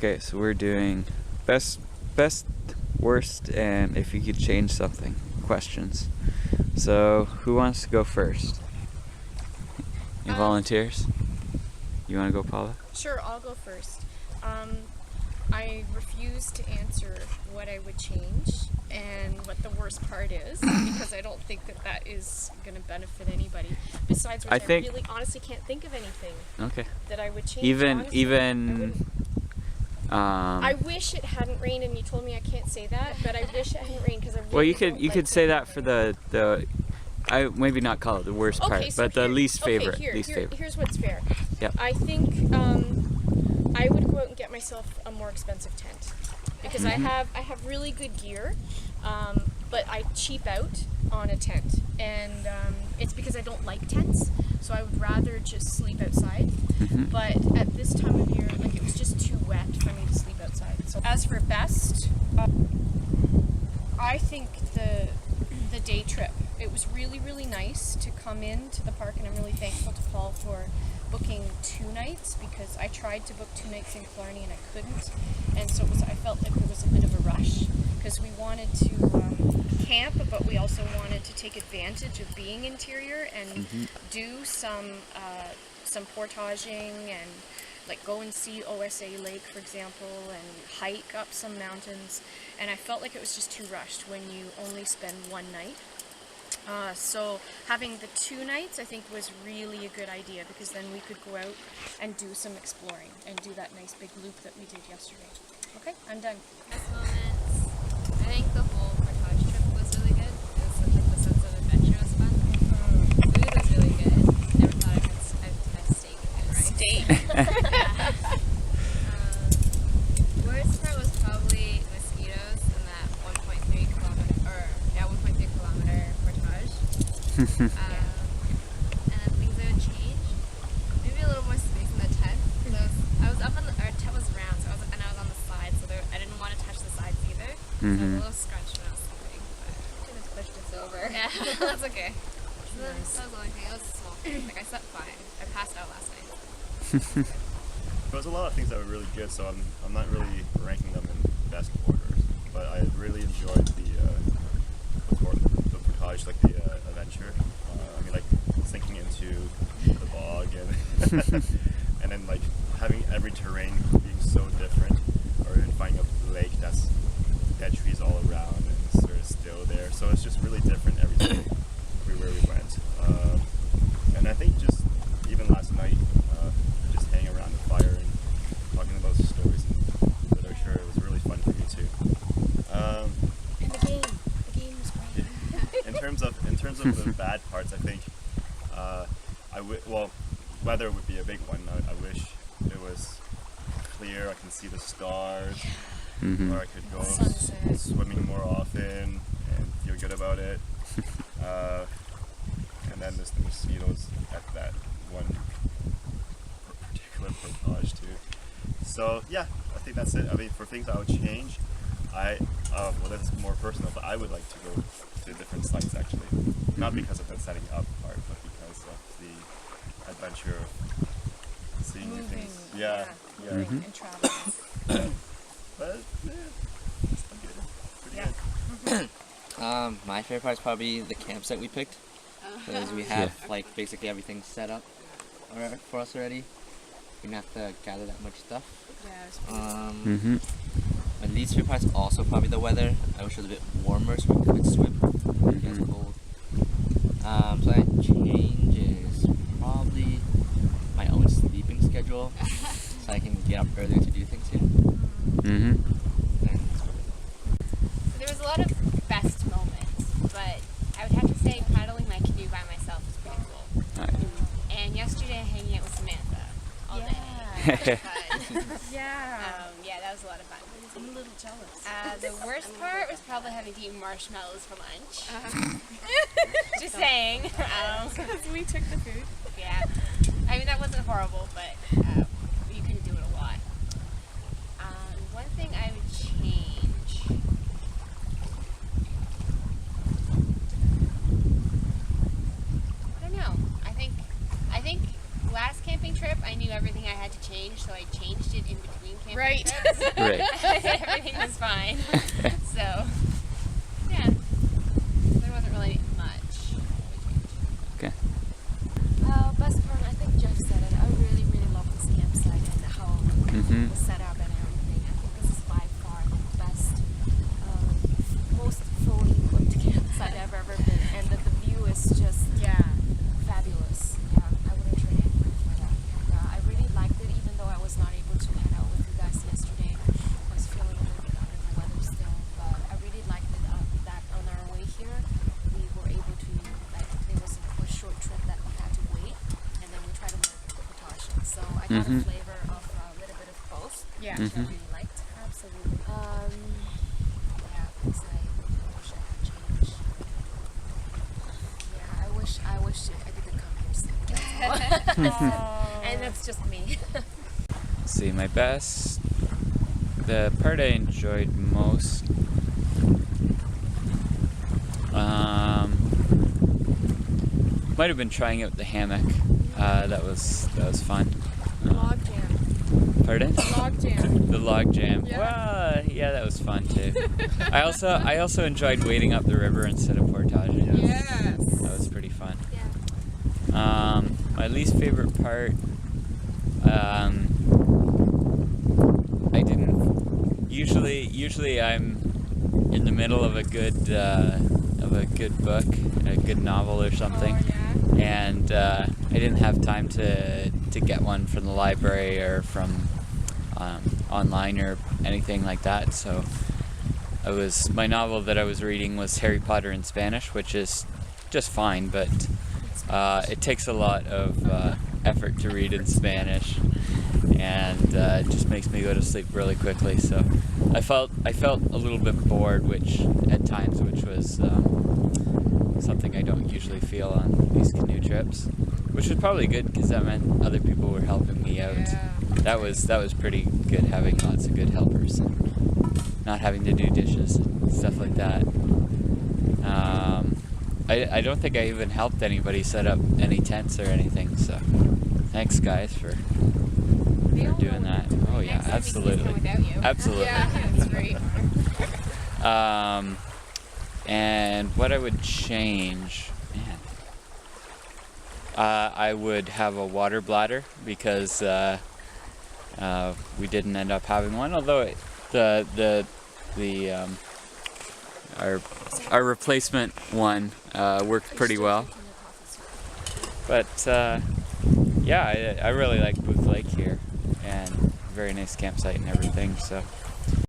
Okay, so we're doing best, worst, and if you could change something questions. So who wants to go first? Any volunteers? You want to go, Paula? Sure, I'll go first. I refuse to answer what I would change and what the worst part is because I don't think that is going to benefit anybody. Besides which, I really honestly can't think of anything that I would change. I wish it hadn't rained, and you told me I can't say that, but I wish it hadn't rained because I really you could say that for the I maybe not call it the worst part, but the least favorite. Here's what's fair. Yep. I think I would go out and get myself a more expensive tent because I have really good gear, but I cheap out on a tent, and it's because I don't like tents, so I would rather just sleep outside. But at this time of year, like, it was just too wet for me to sleep outside. So as for best, I think the day trip. It was really, really nice to come into the park, and I'm really thankful to Paul for booking 2 nights because I tried to book 2 nights in Killarney and I couldn't, and so I felt like there was a bit of a rush because we wanted to camp, but we also wanted to take advantage of being interior and do some portaging and like go and see OSA Lake, for example, and hike up some mountains, and I felt like it was just too rushed when you only spend 1 night. So having the 2 nights, I think, was really a good idea because then we could go out and do some exploring and do that nice big loop that we did yesterday. Okay, I'm done. Best moments. I think the whole portage trip was really good. It was such a sense of adventure. It was fun. Food was really good. Never thought I'd had steak and rice. Steak. Worst part was probably mosquitoes in that 1.3 kilometer portage. And then things I would change. Maybe a little more space in the tent. I was up on our tent was round, so I was on the side, so I didn't want to touch the sides either. So I was a little scrunched when I was sleeping, but I just pushed this over. Yeah, that's okay. So that was the only thing. It was a small thing. Like, I slept fine. I passed out last night. There was a lot of things that were really good, so I'm not really ranking them in best orders, but I really enjoyed the portage, like the adventure. I mean, like sinking into the bog and and then like having every terrain being so different, or even finding a lake that's dead trees all around and sort of still there. So it's just really different everywhere we went. And I think just even last night, just hanging around the fire and talking about stories and literature, it was really fun for me too. And the game was great. In terms of the bad parts, I think weather would be a big one. I wish it was clear. I can see the stars, or I could go swimming more often and feel good about it. And then there's the mosquitoes at that one particular portage too. So yeah, I think that's it. I mean, for things I would change, well, that's more personal, but I would like to go to different sites actually. Not because of the setting up part, but because of the adventure of seeing new things. Yeah. And traveling. But yeah, it's pretty good. My favorite part is probably the campsite we picked, because we have like basically everything set up for us already. We didn't have to gather that much stuff. Yeah, My least favorite part is also probably the weather. I wish it was a bit warmer so we could swim. It was cold. So that change is probably my own sleeping schedule, so I can get up earlier to do things here. There was a lot of best moments, but I would have to say paddling my canoe by myself was pretty cool. And yesterday hanging out with Samantha all day. Yeah, that was a lot of fun. I'm a little jealous. The worst part was probably having to eat marshmallows for lunch. Just saying. Because we took the food. Yeah. I mean, that wasn't horrible, but you couldn't do it a lot. One thing I would change. I don't know. I think last camping camping trip, I knew everything I had to change, so I changed it in between camping Right. trips. Right. Everything was fine. So, yeah, there wasn't really much. Okay. Best part, I think Jeff said it. I really, really love this campsite and how Mhm. it was set up and everything. I think this is by far the best, most fully equipped campsite I've ever been. And the view is just fabulous. Yeah, I wouldn't trade it for that. And, I really liked it, even though I was not able to hang out with you guys yesterday. I was feeling a little bit under the weather still, but I really liked it that on our way here, we were able to, like, there was a short trip that we had to wait, and then we tried to make the precautions. So I got Mhm. a flavor of a little bit of both, Yeah. which I Mhm. really liked. Absolutely. Yeah, because I wish I could change. Yeah, I wish I didn't come here soon. That's all. And that's just me. Let's see, my best. The part I enjoyed most. Might have been trying out the hammock. That was fun. Log jam. Pardon? Log jam. The log jam. Yeah. Well, yeah, that was fun too. I also enjoyed wading up the river instead of portaging. Yes. That was pretty fun. Yeah. My least favorite part. I didn't. Usually I'm in the middle of a good book, a good novel or something. Oh, yeah. And I didn't have time to get one from the library or from online or anything like that. So my novel that I was reading was Harry Potter in Spanish, which is just fine, but it takes a lot of effort to read in Spanish, and it just makes me go to sleep really quickly. So I felt a little bit bored, which was something I don't usually feel on these canoe trips, which was probably good because that meant other people were helping me out. Yeah. That was pretty good, having lots of good helpers and not having to do dishes and stuff like that. I don't think I even helped anybody set up any tents or anything, so thanks guys for doing that. Oh yeah, Next time we can absolutely. come without you. Absolutely. Yeah, that's great. And what I would change, man, I would have a water bladder because we didn't end up having one. Although our replacement one worked pretty well. But yeah, I really like Booth Lake here, and very nice campsite and everything. So